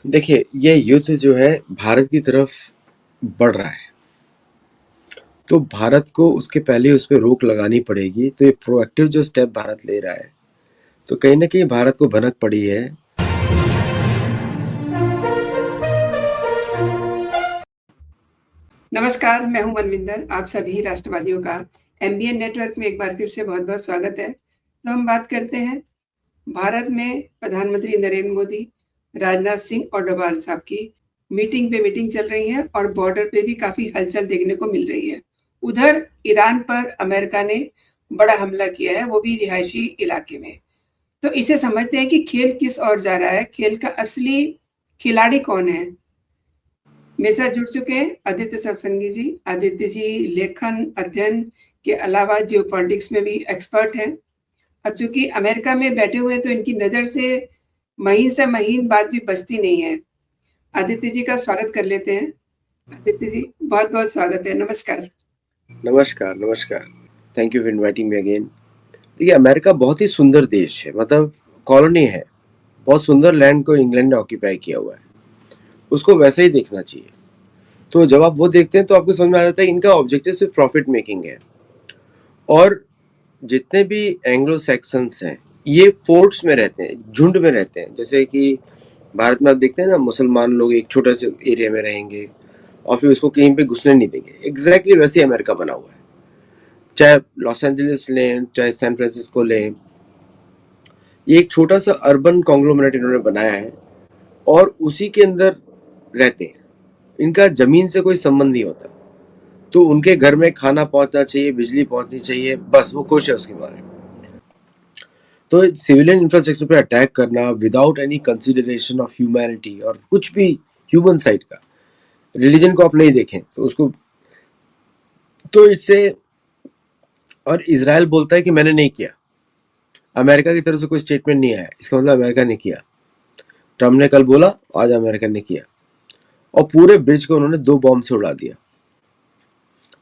देखिए, ये युद्ध जो है भारत की तरफ बढ़ रहा है, तो भारत को उसके पहले उस पे रोक लगानी पड़ेगी। तो ये प्रोएक्टिव जो स्टेप भारत ले रहा है, तो कहीं न कहीं भारत को भनक पड़ी है। नमस्कार, मैं हूं मनविंदर। आप सभी राष्ट्रवादियों का एमबीएन नेटवर्क में एक बार फिर से बहुत-बहुत स्वागत है। तो हम बात करते हैं भारत में प्रधानमंत्री नरेंद्र मोदी, राजनाथ सिंह और डोभाल साहब की मीटिंग पे मीटिंग चल रही है और बॉर्डर पे भी काफ़ी हलचल देखने को मिल रही है। उधर ईरान पर अमेरिका ने बड़ा हमला किया है, वो भी रिहायशी इलाके में। तो इसे समझते हैं कि खेल किस ओर जा रहा है, खेल का असली खिलाड़ी कौन है? मेरे साथ जुड़ चुके हैं आदित्य सत्संगी जी। आदित्य जी लेखन अध्ययन के अलावा जियोपॉलिटिक्स में भी एक्सपर्ट हैं। अब चूंकि अमेरिका में बैठे हुए हैं तो इनकी नज़र से महीन से महीन बात भी बचती नहीं है। आदित्य जी का स्वागत कर लेते हैं। आदित्य जी बहुत बहुत स्वागत है, नमस्कार। नमस्कार, नमस्कार। Thank you for inviting me again. देखिए, अमेरिका बहुत ही सुंदर देश है, मतलब कॉलोनी है। बहुत सुंदर लैंड को इंग्लैंड ने ऑक्यूपाई किया हुआ है, उसको वैसे ही देखना चाहिए। तो जब आप वो देखते हैं तो आपको समझ में आ जाता है इनका ऑब्जेक्टिव सिर्फ प्रॉफिट मेकिंग है। और जितने भी एंग्लो सैक्सन्स हैं, ये फोर्ट्स में रहते हैं, झुंड में रहते हैं। जैसे कि भारत में आप देखते हैं ना, मुसलमान लोग एक छोटे से एरिया में रहेंगे और फिर उसको कहीं पे घुसने नहीं देंगे। एग्जैक्टली वैसे ही अमेरिका बना हुआ है। चाहे लॉस एंजलिस लें, चाहे सैन फ्रांसिस्को लें, ये एक छोटा सा अर्बन कॉन्ग्लोमरेट इन्होंने बनाया है और उसी के अंदर रहते हैं। इनका जमीन से कोई संबंध नहीं होता। तो उनके घर में खाना पहुंचना चाहिए, बिजली पहुंचनी चाहिए, बस वो खुश है उसके बारे में। तो सिविलियन इंफ्रास्ट्रक्चर पे अटैक करना without any consideration of humanity और कुछ भी ह्यूमन साइड का, रिलीजन को आप नहीं देखें तो उसको, तो इससे, और इजराइल बोलता है कि मैंने नहीं किया। अमेरिका की तरफ से कोई स्टेटमेंट नहीं आया, इसका मतलब अमेरिका ने किया। ट्रम्प ने कल बोला, आज अमेरिका ने किया। और पूरे ब्रिज को उन्होंने 2 बॉम्ब से उड़ा दिया,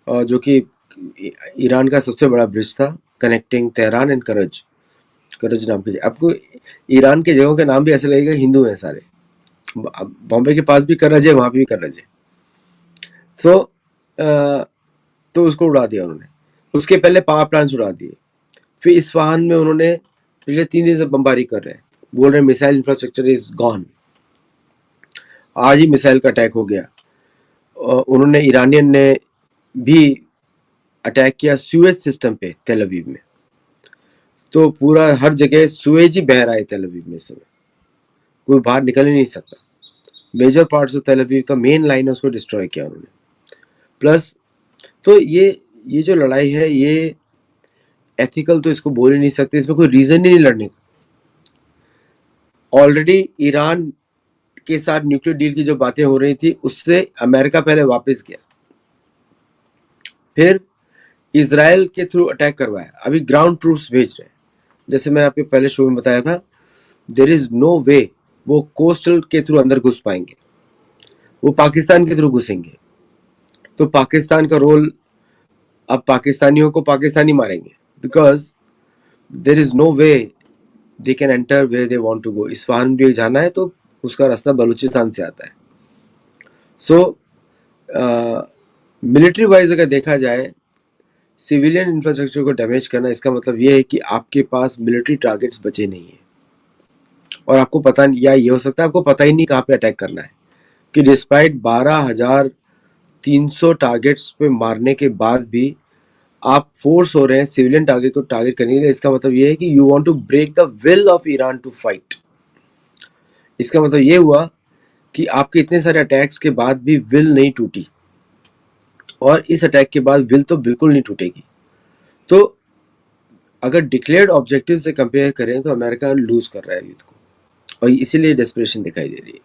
और जो कि ईरान का सबसे बड़ा ब्रिज था, कनेक्टिंग तेहरान एंड करज। करज नाम की, आपको ईरान के जगहों के नाम भी ऐसे लगेगा हिंदू हैं सारे। बॉम्बे के पास भी करज है, वहां भी करज है। सो तो उसको उड़ा दिया उन्होंने। उसके पहले पावर प्लांट्स उड़ा दिए। फिर इस्फहान में उन्होंने पिछले 3 दिन से बमबारी कर रहे हैं, बोल रहे हैं मिसाइल इंफ्रास्ट्रक्चर इज गॉन। आज ही मिसाइल का अटैक हो गया। उन्होंने, ईरानियन ने भी अटैक किया सुएज सिस्टम पे तेल अवीव में। तो पूरा हर जगह सुएज ही बह रहा है तेल अवीव में। इस समय कोई बाहर निकल ही नहीं सकता। मेजर पार्ट्स ऑफ तेल अवीव का मेन लाइन है, उसको डिस्ट्रॉय किया उन्होंने। प्लस, तो ये जो लड़ाई है, ये एथिकल तो इसको बोल ही नहीं सकते, इसमें कोई रीजन ही नहीं लड़ने का। ऑलरेडी ईरान के साथ न्यूक्लियर डील की जो बातें हो रही थी, उससे अमेरिका पहले वापस गया, फिर इजराइल के थ्रू अटैक करवाया, अभी ग्राउंड ट्रूप्स भेज रहे हैं। जैसे मैंने आपके पहले शो में बताया था, देर इज नो वे वो कोस्टल के थ्रू अंदर घुस पाएंगे, वो पाकिस्तान के थ्रू घुसेंगे। तो पाकिस्तान का रोल, अब पाकिस्तानियों को पाकिस्तानी मारेंगे, because there is no way they can enter where they want to go. Isfahan भी जाना है तो उसका रास्ता बलूचिस्तान से आता है। सो मिलिट्री वाइज अगर देखा जाए, सिविलियन इंफ्रास्ट्रक्चर को डैमेज करना, इसका मतलब ये है कि आपके पास मिलिट्री टारगेट्स बचे नहीं है और आपको पता नहीं, या ये हो सकता है आपको पता ही नहीं कहाँ पे अटैक करना है। कि डिस्पाइट 12,300 टारगेट्स पे मारने के बाद भी आप फोर्स हो रहे हैं सिविलियन टारगेट को टारगेट करने के लिए। इसका मतलब ये है कि you want to break the will of Iran to fight. इसका मतलब ये हुआ कि आपके इतने सारे अटैक्स के बाद भी विल नहीं टूटी, और इस अटैक के बाद विल तो बिल्कुल नहीं टूटेगी। तो अगर डिक्लेयर्ड ऑब्जेक्टिव से कंपेयर करें तो अमेरिका लूज कर रहा है युद्ध को, और इसीलिए डेस्परेशन दिखाई दे रही है।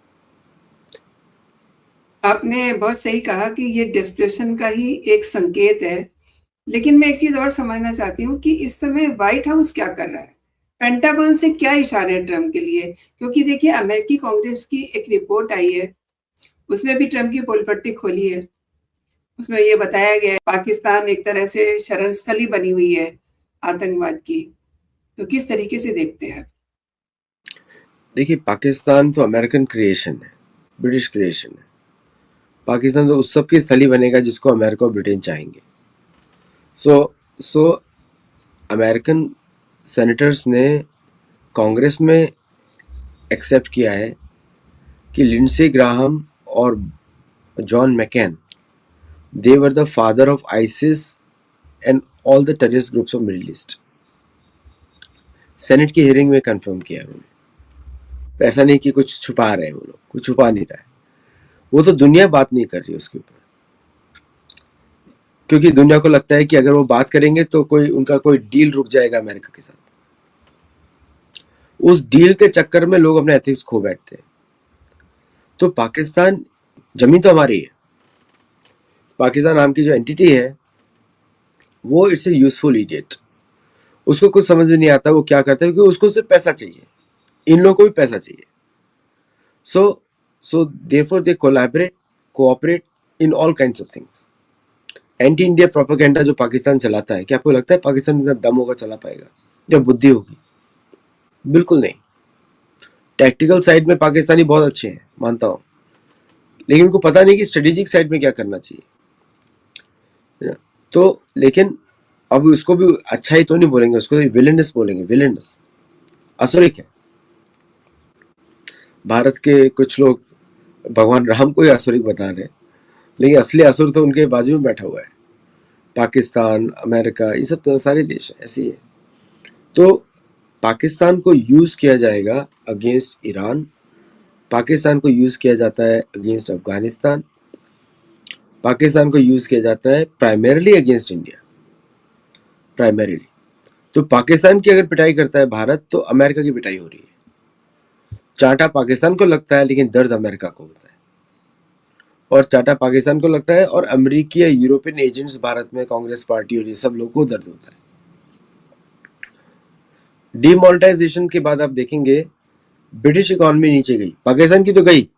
आपने बहुत सही कहा कि ये डेस्परेशन का ही एक संकेत है। लेकिन मैं एक चीज और समझना चाहती हूँ कि इस समय व्हाइट हाउस क्या कर रहा है, पेंटागन से क्या इशारे हैं ट्रम्प के लिए? क्योंकि देखिए, अमेरिकी कांग्रेस की एक रिपोर्ट आई है, उसमें भी ट्रम्प की पोल पट्टी खोली है। उसमें ये बताया गया है पाकिस्तान एक तरह से शरण स्थली बनी हुई है आतंकवाद की। तो किस तरीके से देखते हैं? देखिए, पाकिस्तान तो अमेरिकन क्रिएशन है, ब्रिटिश क्रिएशन है। पाकिस्तान तो उस सब की स्थली बनेगा जिसको अमेरिका और ब्रिटेन चाहेंगे। सो अमेरिकन सेनेटर्स ने कांग्रेस में एक्सेप्ट किया है कि लिंडसे ग्राहम और John मैकेन, they were the father of ISIS and all the terrorist groups of middle east. Senate की हियरिंग में कंफर्म किया उन्होंने। ऐसा नहीं कि कुछ छुपा रहे हैं, वो लोग कुछ छुपा नहीं रहा है। वो तो दुनिया बात नहीं कर रही उसके ऊपर, क्योंकि दुनिया को लगता है कि अगर वो बात करेंगे तो उनका कोई डील रुक जाएगा अमेरिका के साथ। उस डील के चक्कर में लोग अपने एथिक्स खो बैठते हैं। तो पाकिस्तान, जमीन तो हमारी है, पाकिस्तान नाम की जो एंटिटी है वो इट्स ए यूजफुल इडियट। उसको कुछ समझ में नहीं आता वो क्या करता है, क्योंकि उसको सिर्फ पैसा चाहिए, इन लोगों को भी पैसा चाहिए। So therefore they cooperate in all kinds of things. Anti India propaganda जो पाकिस्तान चलाता है, क्या आपको लगता है पाकिस्तान में इतना दम होगा चला पाएगा या बुद्धि होगी? बिल्कुल नहीं। टैक्टिकल साइड में पाकिस्तानी बहुत अच्छे हैं, मानता हूं, लेकिन उनको पता नहीं कि स्ट्रेटेजिक साइड में क्या करना चाहिए। तो लेकिन अब उसको भी अच्छा ही तो नहीं बोलेंगे, उसको तो विलेनस बोलेंगे, विलेनस, असुरिक है। भारत के कुछ लोग भगवान राम को ही असुरिक बता रहे हैं, लेकिन असली असुर तो उनके बाजू में बैठा हुआ है। पाकिस्तान, अमेरिका, ये सब सारे देश ऐसे ही है। तो पाकिस्तान को यूज किया जाएगा अगेंस्ट ईरान, पाकिस्तान को यूज किया जाता है अगेंस्ट अफगानिस्तान, पाकिस्तान को यूज किया जाता है प्राइमरीली अगेंस्ट इंडिया, प्राइमरीली। तो पाकिस्तान की अगर पिटाई करता है भारत, तो अमेरिका की पिटाई हो रही है। चांटा पाकिस्तान को लगता है, लेकिन दर्द अमेरिका को होता है, और चांटा पाकिस्तान को लगता है, और अमेरिकी या यूरोपियन एजेंट्स भारत में, कांग्रेस पार्टी और ये सब लोगों को दर्द होता है। डीमोनेटाइजेशन के बाद आप देखेंगे ब्रिटिश इकोनॉमी नीचे गई, पाकिस्तान की तो गई,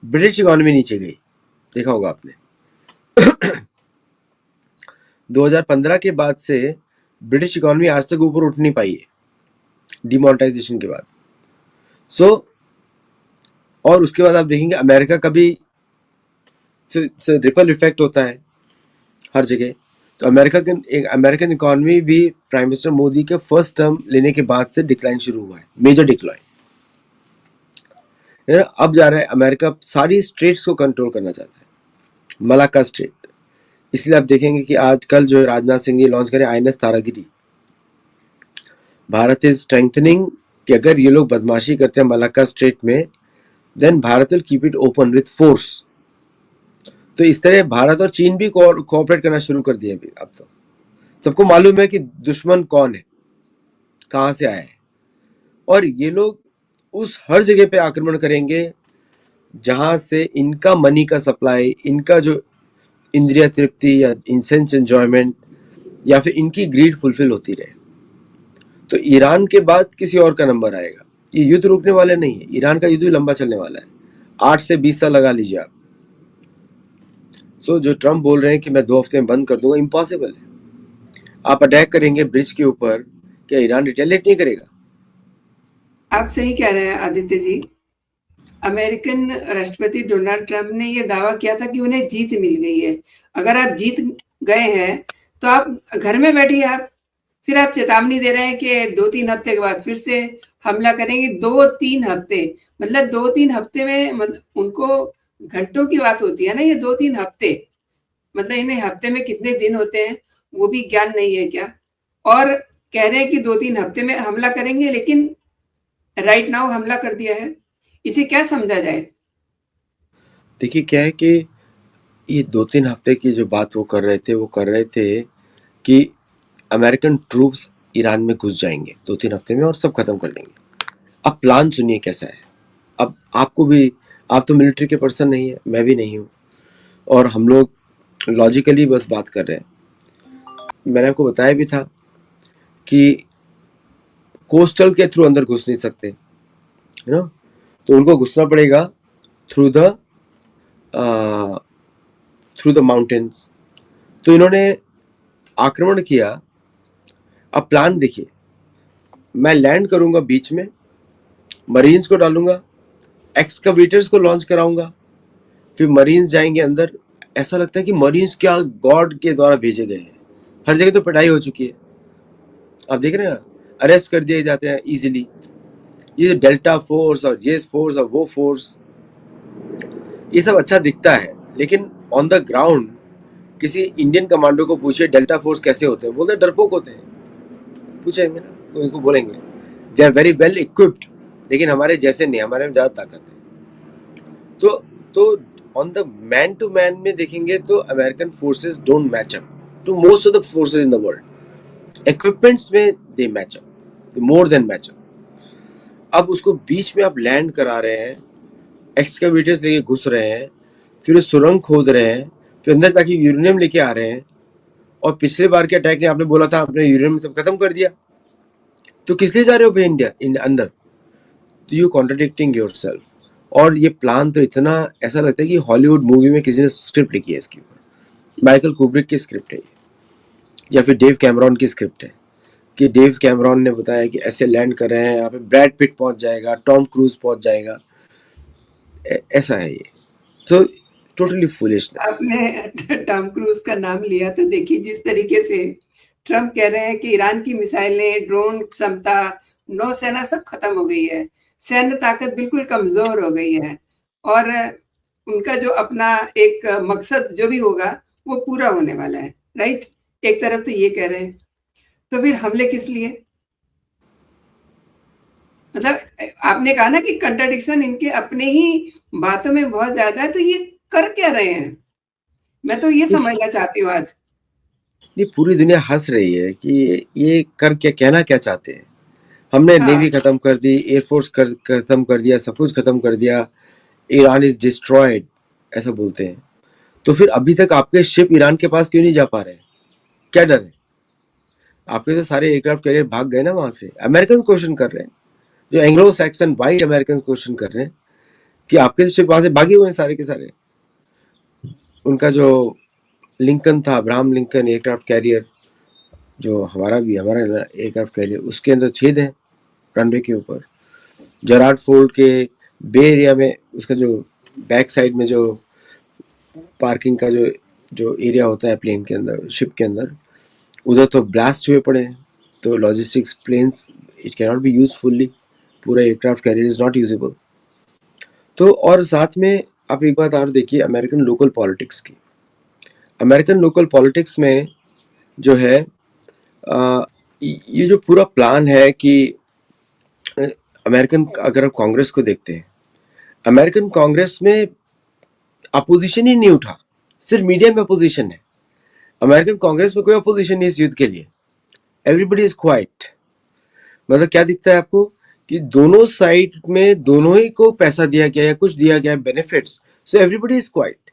ब्रिटिश इकोनॉमी नीचे गई, देखा होगा आपने। 2015 के बाद से ब्रिटिश इकोनॉमी आज तक ऊपर उठ नहीं पाई है डीमोनेटाइजेशन के बाद। और उसके बाद आप देखेंगे अमेरिका का भी रिपल इफेक्ट होता है हर जगह। तो अमेरिकन इकोनॉमी भी प्राइम मिनिस्टर मोदी के फर्स्ट टर्म लेने के बाद से डिक्लाइन शुरू हुआ है, मेजर डिक्लाइन। अब जा रहा है अमेरिका सारी स्टेट्स को कंट्रोल करना चाहता है, मलाक्का स्टेट। इसलिए आप देखेंगे कि आजकल जो राजनाथ सिंह ये लॉन्च करें INS Taragiri. Bharat is strengthening कि अगर ये लोग बदमाशी करते हैं मलाक्का स्टेट में, then Bharat will keep it open with force. तो इस तरह भारत और चीन भी कोऑपरेट करना शुरू कर दिया अभी। अब तो सबको मालूम है कि दुश्मन कौन है, कहां से आया है, और ये लोग उस हर जगह पे आक्रमण करेंगे जहां से इनका मनी का सप्लाई, इनका जो इंद्रिय तृप्ति या इंसेंस एंजॉयमेंट या फिर इनकी ग्रीड फुलफिल होती रहे। तो ईरान के बाद किसी और का नंबर आएगा। ये युद्ध रुकने वाले नहीं है, ईरान का युद्ध भी लंबा चलने वाला है, 8 से 20 साल लगा लीजिए आप। जो ट्रम्प बोल रहे हैं कि मैं 2 हफ्ते में बंद कर दूंगा, इम्पॉसिबल है। आप अटैक करेंगे ब्रिज के ऊपर, क्या ईरान रिटेलिएट नहीं करेगा? आप सही कह रहे हैं आदित्य जी। अमेरिकन राष्ट्रपति डोनाल्ड ट्रंप ने ये दावा किया था कि उन्हें जीत मिल गई है। अगर आप जीत गए हैं तो आप घर में बैठिए। आप फिर आप चेतावनी दे रहे हैं कि 2-3 हफ्ते के बाद फिर से हमला करेंगे। 2-3 हफ्ते मतलब 2-3 हफ्ते में, मतलब उनको घंटों की बात होती है ना, ये 2-3 हफ्ते, मतलब इन्हें हफ्ते में कितने दिन होते हैं वो भी ज्ञान नहीं है क्या? और कह रहे हैं कि 2-3 हफ्ते में हमला करेंगे, लेकिन राइट नाउ हमला कर दिया है। इसे क्या समझा जाए? देखिए क्या है कि ये 2-3 हफ्ते की जो बात वो कर रहे थे कि अमेरिकन ट्रूप्स ईरान में घुस जाएंगे 2-3 हफ्ते में और सब खत्म कर देंगे। अब प्लान सुनिए कैसा है। अब आपको भी, आप तो मिलिट्री के पर्सन नहीं है, मैं भी नहीं हूँ, और हम लोग लॉजिकली बस बात कर रहे हैं। मैंने आपको बताया भी था कि कोस्टल के थ्रू अंदर घुस नहीं सकते, है ना, तो उनको घुसना पड़ेगा थ्रू द माउंटेन्स। तो इन्होंने आक्रमण किया। अब प्लान देखिए, मैं लैंड करूंगा बीच में, मरीन्स को डालूंगा, एक्सकवेटर्स को लॉन्च कराऊंगा, फिर मरीन्स जाएंगे अंदर। ऐसा लगता है कि मरीन्स क्या गॉड के द्वारा भेजे गए हैं। हर जगह तो पिटाई हो चुकी है, आप देख रहे हैं ना, अरेस्ट कर दिए जाते हैं इजीली। ये जो डेल्टा फोर्स और ये फोर्स और वो फोर्स, ये सब अच्छा दिखता है, लेकिन ऑन द ग्राउंड किसी इंडियन कमांडो को पूछे डेल्टा फोर्स कैसे होते हैं, बोलते हैं डरपोक होते हैं। पूछेंगे ना तो उनको बोलेंगे they are very well equipped, लेकिन हमारे जैसे नहीं, हमारे में ज़्यादा ताकत है। तो on the man to man में देखेंगे तो American forces don't match up to most of the forces in the world. Equipments में they match up, more than match up. अब उसको बीच में आप लैंड करा रहे हैं, एक्सकवेटर्स लेके घुस रहे हैं, फिर सुरंग खोद रहे हैं, फिर अंदर जाके यूरेनियम लेके आ रहे हैं। और पिछले बार के अटैक में आपने बोला था आपने यूरेनियम सब खत्म कर दिया, तो किस लिए जा रहे हो भाई इंडिया अंदर? तो यू कॉन्ट्राडिक्टिंग योरसेल्फ। और ये प्लान तो इतना ऐसा लगता है कि हॉलीवुड मूवी में किसी ने स्क्रिप्ट लिखी है इसकी ऊपर। माइकल कुब्रिक की स्क्रिप्ट है या फिर डेव कैमरॉन की स्क्रिप्ट है, कि डेव कैमरॉन ने बताया कि ऐसे लैंड कर रहे हैं, यहाँ पे ब्रैड पिट पहुंच जाएगा, टॉम क्रूज पहुंच जाएगा, ऐसा है ये। So totally foolishness. आपने टॉम क्रूज का नाम लिया तो देखिए जिस तरीके से ट्रम्प कह रहे हैं कि ईरान की मिसाइलें, ड्रोन क्षमता, नौसेना सब खत्म हो गई है, सैन्य ताकत बिल्कुल कमजोर हो गई है, और उनका जो अपना एक मकसद जो भी होगा वो पूरा होने वाला है, राइट? एक तरफ तो ये कह रहे हैं, तो फिर हमले किस लिए? मतलब आपने कहा ना कि कंट्राडिक्शन इनके अपने ही बातों में बहुत ज्यादा है, तो ये कर क्या रहे हैं? मैं तो ये समझना चाहती हूँ आज। ये पूरी दुनिया हंस रही है कि ये कर क्या, कहना क्या चाहते हैं। हमने हाँ, नेवी खत्म कर दी, एयरफोर्स खत्म कर दिया, सब कुछ खत्म कर दिया, ईरान इज डिस्ट्रॉयड, ऐसा बोलते हैं। तो फिर अभी तक आपके शिप ईरान के पास क्यों नहीं जा पा रहे? क्या डर है? आपके तो सारे एयरक्राफ्ट कैरियर भाग गए ना वहां से। अमेरिकन क्वेश्चन कर रहे हैं, जो Anglo Saxon white American question कर रहे हैं कि आपके शिप वहां से भागे हुए हैं सारे के सारे। उनका जो लिंकन था, अब्राहम लिंकन एयरक्राफ्ट कैरियर, जो हमारा एयरक्राफ्ट कैरियर, उसके अंदर छेद है रनवे के ऊपर। जराड फोर्ड के बे एरिया में उसका जो बैक साइड में जो पार्किंग का जो जो एरिया होता है प्लेन के अंदर, शिप के अंदर, उधर तो ब्लास्ट हुए पड़े हैं। तो logistics planes it can not be use fully, पूरा aircraft carrier is not usable. तो और साथ में आप एक बात और देखिए अमेरिकन लोकल पॉलिटिक्स की। अमेरिकन लोकल पॉलिटिक्स में जो है ये जो पूरा प्लान है कि अमेरिकन, अगर आप कांग्रेस को देखते हैं, अमेरिकन कांग्रेस में अपोजिशन ही नहीं उठा, सिर्फ मीडिया में अपोजिशन है। अमेरिकन कांग्रेस में कोई अपोजिशन नहीं इस युद्ध के लिए, एवरीबडी इज क्वाइट। मतलब क्या दिखता है आपको कि दोनों साइड में दोनों ही को पैसा दिया गया या कुछ दिया गया benefits, so everybody is quite.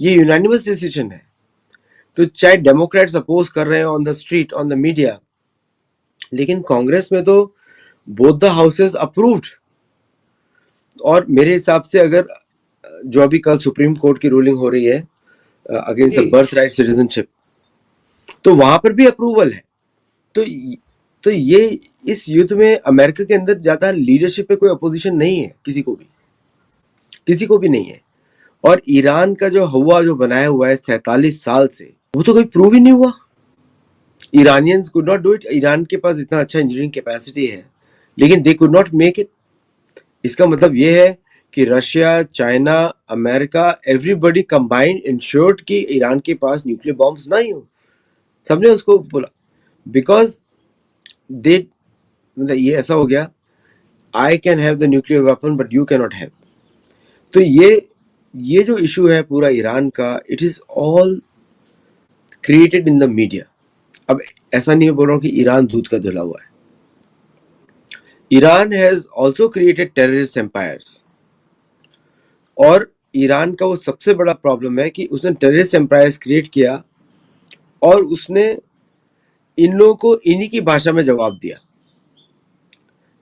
ये यूनानिमस डिसीजन है। तो चाहे डेमोक्रेट्स अपोज कर रहे हैं on the street, on the media, लेकिन कांग्रेस में तो बोथ द हाउसेस अप्रूव्ड। और मेरे हिसाब से अगर जो अभी कल सुप्रीम कोर्ट की रूलिंग हो रही है अगेंस्ट द जी। बर्थ राइट सिटीजनशिप, तो वहां पर भी अप्रूवल है। तो तो ये इस युद्ध में अमेरिका के अंदर ज्यादा लीडरशिप पे कोई अपोजिशन नहीं है, किसी को भी नहीं है। और ईरान का जो हुआ, जो बनाया हुआ है 47 साल से, वो तो कोई प्रूव ही नहीं हुआ। Iranians could not do it. Iran के पास इतना अच्छा इंजीनियरिंग कैपेसिटी है, लेकिन they could not make it. इसका मतलब ये है कि Russia, China, America, everybody combined insured कि ईरान के पास न्यूक्लियर बॉम्ब्स ना ही हो। सबने उसको बोला, बिकॉज दे, मतलब ये ऐसा हो गया, I can have the nuclear weapon but you can not have. तो ये जो इशू है पूरा ईरान का, it is all created in the media. अब ऐसा नहीं बोल रहा हूँ कि ईरान दूध का धुला हुआ है। Iran has also created terrorist empires. और ईरान का वो सबसे बड़ा प्रॉब्लम है कि उसने टेररिस्ट एम्पायर्स क्रिएट किया और उसने इन लोगों को इन्हीं की भाषा में जवाब दिया।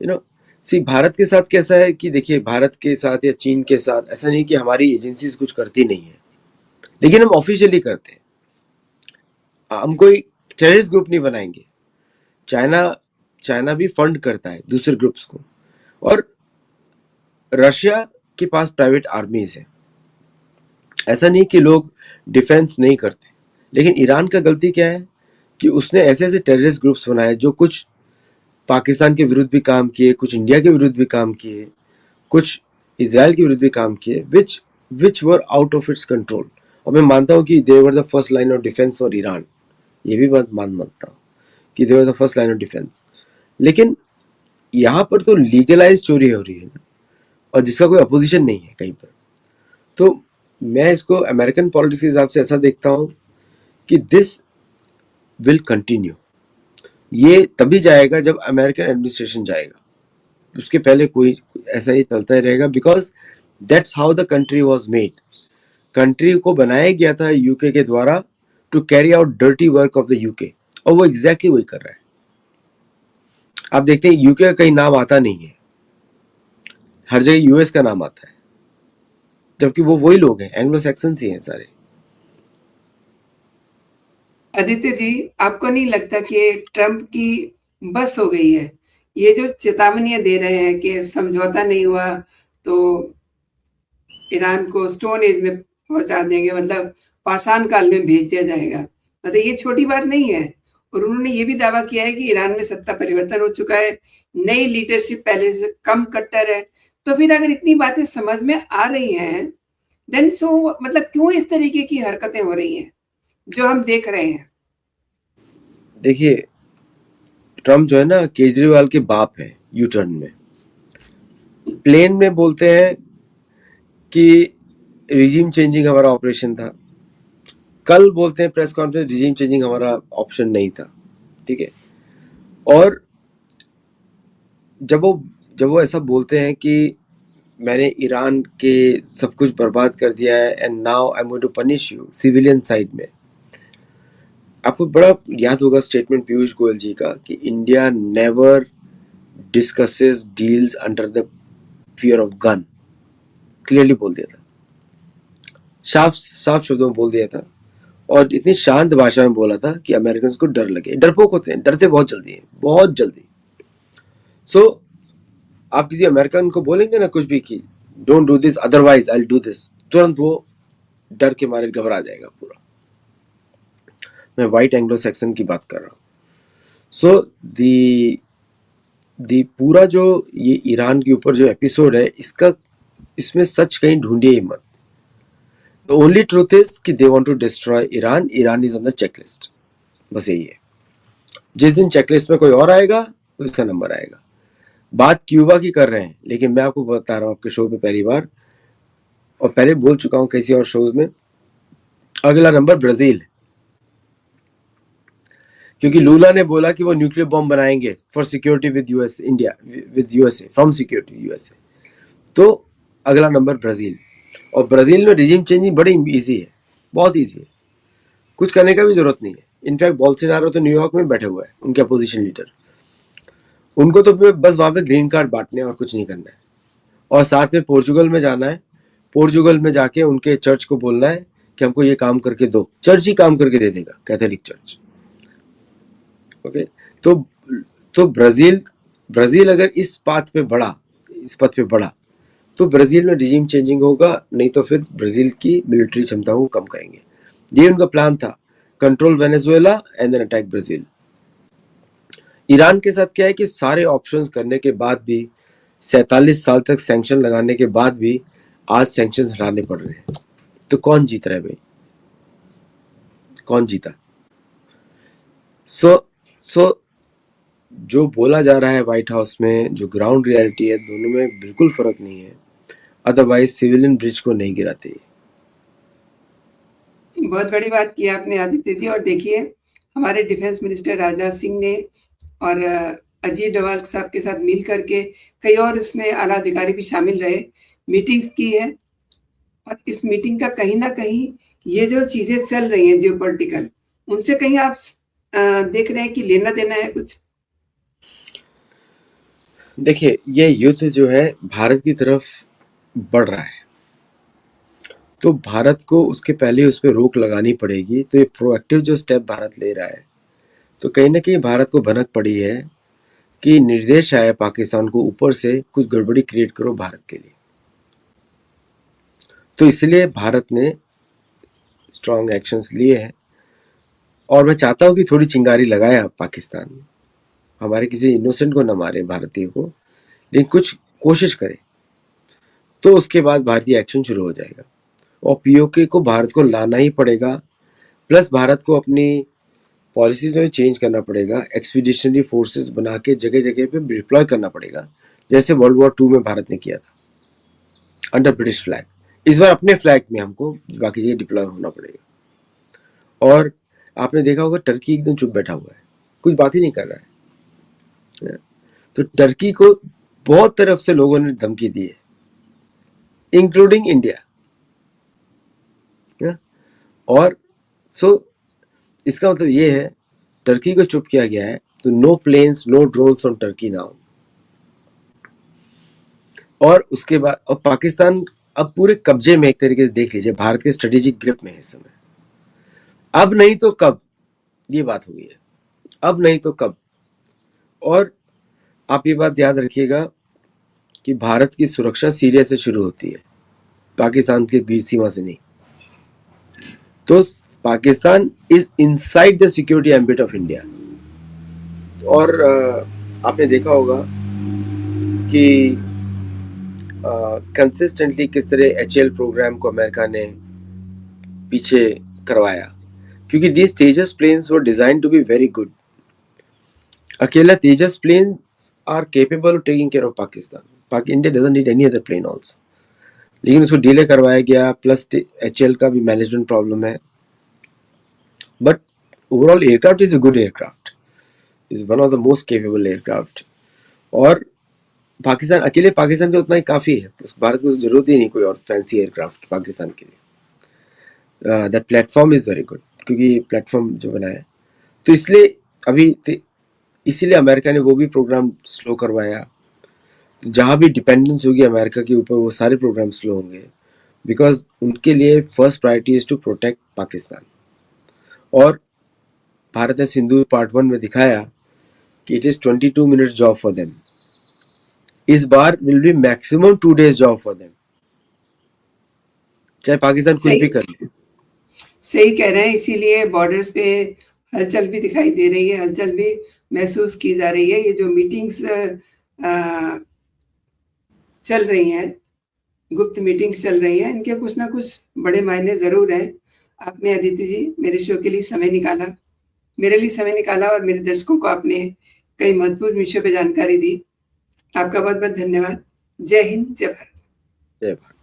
यू नो, सी भारत के साथ कैसा है कि देखिए, भारत के साथ या चीन के साथ ऐसा नहीं कि हमारी एजेंसीज कुछ करती नहीं है, लेकिन हम ऑफिशियली करते हैं। हम कोई टेररिस्ट ग्रुप नहीं बनाएंगे। चाइना भी फंड करता है दूसरे ग्रुप्स को, और रशिया के पास प्राइवेट आर्मीज है। ऐसा नहीं कि लोग डिफेंस नहीं करते, लेकिन ईरान का गलती क्या है कि उसने ऐसे ऐसे टेररिस्ट ग्रुप्स बनाए जो कुछ पाकिस्तान के विरुद्ध भी काम किए, कुछ इंडिया के विरुद्ध भी काम किए, कुछ इजराइल के विरुद्ध भी काम किए, which were out of its control. और मैं मानता हूँ कि they were the first line of defence for Iran, ये भी बात मानता हूँ कि they were the first line of defence. लेकिन यहाँ पर तो लीगलाइज चोरी हो रही है ना, और जिसका कोई अपोजिशन नहीं है कहीं पर। तो मैं इसको अमेरिकन पॉलिटिक्स के हिसाब से ऐसा देखता हूँ कि दिस विल कंटिन्यू। ये तभी जाएगा जब अमेरिकन एडमिनिस्ट्रेशन जाएगा, उसके पहले कोई ऐसा ही चलता ही रहेगा, because that's how the country was made. Country को बनाया गया था यूके के द्वारा to carry out dirty work of the UK, और वो एग्जैक्टली वही कर रहा है। आप देखते हैं यूके का कहीं नाम आता नहीं है, हर जगह यूएस का नाम आता है, जबकि वो वही लोग हैं, एंग्लो सैक्सन्स ही हैं सारे। आदित्य जी, आपको नहीं लगता कि ट्रंप की बस हो गई है? ये जो चेतावनियां दे रहे हैं कि समझौता नहीं हुआ तो ईरान को स्टोन एज में पहुंचा देंगे, मतलब पाषाण काल में भेज दिया जाएगा, मतलब ये छोटी बात नहीं है। और उन्होंने ये भी दावा किया है कि ईरान में सत्ता परिवर्तन हो चुका है, नई लीडरशिप पहले से कम कट्टर है। तो फिर अगर इतनी बातें समझ में आ रही हैं, देन सो मतलब क्यों इस तरीके की हरकतें हो रही हैं जो हम देख रहे हैं? देखिए, ट्रम्प जो है ना, केजरीवाल के बाप है यू टर्न में। प्लेन में बोलते हैं कि रिजीम चेंजिंग हमारा ऑपरेशन था, कल बोलते हैं प्रेस कॉन्फ्रेंस रिजीम चेंजिंग हमारा ऑप्शन नहीं था, ठीक है। और जब वो ऐसा बोलते हैं कि मैंने ईरान के सब कुछ बर्बाद कर दिया है and now I am going to punish you civilian side में, आपको बड़ा याद होगा स्टेटमेंट पीयूष गोयल जी का कि India never discusses deals under the fear of gun. Clearly बोल दिया था, साफ साफ शब्दों में बोल दिया था, और इतनी शांत भाषा में बोला था कि अमेरिकन को डर लगे। डरपोक होते हैं, डरते बहुत जल्दी है, बहुत जल्दी। सो आप किसी अमेरिकन को बोलेंगे ना कुछ भी कि don't do this otherwise I will do this, तुरंत वो डर के मारे घबरा जाएगा पूरा। मैं व्हाइट एंग्लो सैक्सन की बात कर रहा हूँ। सो दी पूरा जो ये ईरान के ऊपर जो एपिसोड है, इसमें सच कहीं ढूंढिए ही मत। द ओनली ट्रूथ इज कि they want to destroy Iran, Iran is on the checklist, बस यही है। जिस दिन चेकलिस्ट में कोई और आएगा उसका नंबर आएगा। बात क्यूबा की कर रहे हैं, लेकिन मैं आपको बता रहा हूँ आपके शो पे पहली बार, और पहले बोल चुका हूँ किसी और शोज में, अगला नंबर ब्राजील, क्योंकि लूला ने बोला कि वो न्यूक्लियर बॉम्ब बनाएंगे for security with US, India with USA, from security USA. तो अगला नंबर ब्राजील, और ब्राजील में रिजीम चेंजिंग बड़ी इजी है, बहुत इजी है, कुछ करने का भी जरूरत नहीं है। इनफैक्ट बोल्सोनारो तो न्यूयॉर्क में बैठे हुए हैं, उनके अपोजिशन लीडर, उनको तो बस वहां पे ग्रीन कार्ड बांटने और कुछ नहीं करना है। और साथ में पोर्चुगल में जाना है, पोर्चुगल में जाके उनके चर्च को बोलना है कि हमको ये काम करके दो, चर्च ही काम करके दे देगा, कैथोलिक चर्च। ओके, तो ब्राजील अगर इस पथ पे बढ़ा तो ब्राजील में रिजीम चेंजिंग होगा, नहीं तो फिर ब्राजील की मिलिट्री क्षमता को कम करेंगे। ये उनका प्लान था, control Venezuela and then attack Brazil. Iran के साथ क्या है कि सारे ऑप्शंस करने के बाद भी, 47 साल तक सैंक्शन लगाने के बाद भी आज सैंक्शंस हटाने पड़ रहे हैं। तो कौन जीत रहा है भाई, कौन जीता? सो जो बोला जा रहा है व्हाइट हाउस में, जो ग्राउंड रियलिटी है, दोनों में बिल्कुल फर्क नहीं है। अदरवाइज सिविलियन ब्रिज को नहीं गिराते। बहुत बड़ी बात की आपने आदित्य जी। और देखिए, हमारे डिफेंस मिनिस्टर राजनाथ सिंह ने और अजीत डोभाल साहब के साथ मिल करके कई और इसमें आला अधिकारी भी शामिल रहे, मीटिंग्स की है। और इस मीटिंग का कहीं ना कहीं ये जो चीजें चल रही हैं जियोपॉलिटिकल, उनसे कहीं आप देख रहे हैं कि लेना देना है कुछ? देखिए, ये युद्ध जो है भारत की तरफ बढ़ रहा है, तो भारत को उसके पहले उस पर रोक लगानी पड़ेगी। तो ये प्रोएक्टिव जो स्टेप भारत ले रहा है, तो कहीं ना कहीं भारत को भनक पड़ी है कि निर्देश आया पाकिस्तान को ऊपर से, कुछ गड़बड़ी क्रिएट करो भारत के लिए। तो इसलिए भारत ने स्ट्रॉन्ग एक्शंस लिए हैं, और मैं चाहता हूँ कि थोड़ी चिंगारी लगाए पाकिस्तान, हमारे किसी इनोसेंट को न मारे, भारतीय को, लेकिन कुछ कोशिश करे, तो उसके बाद भारतीय एक्शन शुरू हो जाएगा। और पीओके को भारत को लाना ही पड़ेगा, प्लस भारत को अपनी पॉलिसीज में चेंज करना पड़ेगा, एक्सपीडिशनरी फोर्सेस बना के जगह जगह पे डिप्लॉय करना पड़ेगा, जैसे वर्ल्ड वॉर 2 में भारत ने किया था अंडर ब्रिटिश फ्लैग। इस बार अपने फ्लैग में हमको बाकी जगह डिप्लॉय होना पड़ेगा। और आपने देखा होगा टर्की एकदम चुप बैठा हुआ है, कुछ बात ही नहीं कर रहा है। तो टर्की को बहुत तरफ से लोगों ने धमकी दी है, इंक्लूडिंग इंडिया। और इसका मतलब ये है, टर्की को चुप किया गया है, तो no planes no drones on Turkey now. और उसके बाद और पाकिस्तान अब पूरे कब्जे में, एक तरीके से देख लीजिए, भारत के स्ट्रेटेजिक ग्रिप में है इस समय। अब नहीं तो कब, ये बात हो गई है, अब नहीं तो कब। और आप ये बात याद रखिएगा कि भारत की सुरक्षा सीरिया से शुरू होती है, पाकिस्तान के बीच सीमा से नहीं। तो Pakistan is inside the security ambit of India. और आपने देखा होगा कि कंसिस्टेंटली किस तरह एचएल प्रोग्राम को अमेरिका ने पीछे करवाया, क्योंकि this Tejas planes were design to be very good. अकेला Tejas planes are capable of taking care of Pakistan. India doesn't need any other plane also, लेकिन उसको डिले करवाया गया, प्लस एचएल का भी मैनेजमेंट प्रॉब्लम है। But overall aircraft is a good aircraft, is one of the most capable aircraft. और पाकिस्तान अकेले पाकिस्तान के उतना ही काफ़ी है, भारत को जरूरत ही नहीं कोई और फैंसी एयरक्राफ्ट पाकिस्तान के लिए। That platform is very good, क्योंकि प्लेटफॉर्म जो बनाया है, तो इसलिए अभी इसीलिए अमेरिका ने वो भी प्रोग्राम स्लो करवाया। जहाँ भी डिपेंडेंस होगी अमेरिका के ऊपर, वो सारे प्रोग्राम स्लो होंगे, बिकॉज उनके लिए first priority is to protect Pakistan. और भारत ने सिंधु पार्ट 1 में दिखाया कि it is 22 minutes job for them. इस बार will be maximum 2 days job for them, चाहे पाकिस्तान कुछ भी कर ले। सही कह रहे हैं, इसीलिए बॉर्डर्स पे हलचल भी दिखाई दे रही है, हलचल भी महसूस की जा रही है। ये जो मीटिंग्स चल रही हैं, गुप्त मीटिंग्स चल रही हैं, इनके कुछ ना कुछ बड़े मायने ज़रूर हैं। आपने अदिति जी मेरे शो के लिए समय निकाला, मेरे लिए समय निकाला, और मेरे दर्शकों को आपने कई महत्वपूर्ण विषयों पे जानकारी दी। आपका बहुत बहुत धन्यवाद। जय हिंद, जय भारत। जय भारत।